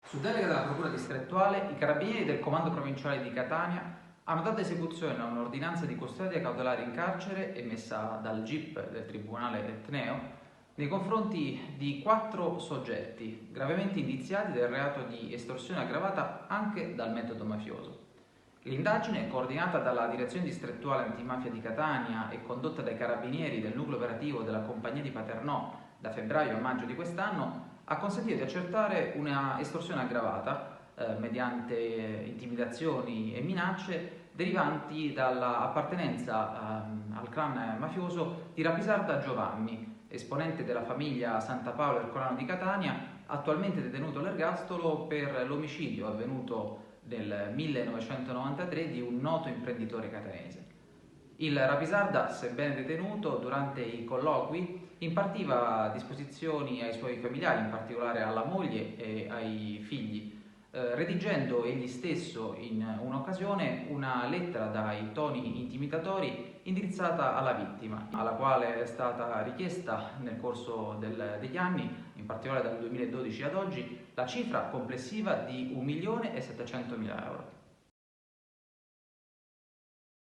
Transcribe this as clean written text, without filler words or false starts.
Su delega della Procura distrettuale, i carabinieri del Comando Provinciale di Catania hanno dato esecuzione a un'ordinanza di custodia cautelare in carcere emessa dal GIP del Tribunale etneo nei confronti di 4 soggetti gravemente indiziati del reato di estorsione aggravata anche dal metodo mafioso. L'indagine, coordinata dalla Direzione Distrettuale Antimafia di Catania e condotta dai carabinieri del nucleo operativo della Compagnia di Paternò da febbraio a maggio di quest'anno, ha consentito di accertare una estorsione aggravata mediante intimidazioni e minacce derivanti dall'appartenenza al clan mafioso di Rapisarda Giovanni, esponente della famiglia Santa Paola Ercolano di Catania, attualmente detenuto all'ergastolo per l'omicidio avvenuto nel 1993 di un noto imprenditore catanese. Il Rapisarda, sebbene detenuto, durante i colloqui impartiva disposizioni ai suoi familiari, in particolare alla moglie e ai figli, redigendo egli stesso in un'occasione una lettera dai toni intimidatori indirizzata alla vittima, alla quale è stata richiesta nel corso degli anni, in particolare dal 2012 ad oggi, la cifra complessiva di 1.700.000 euro.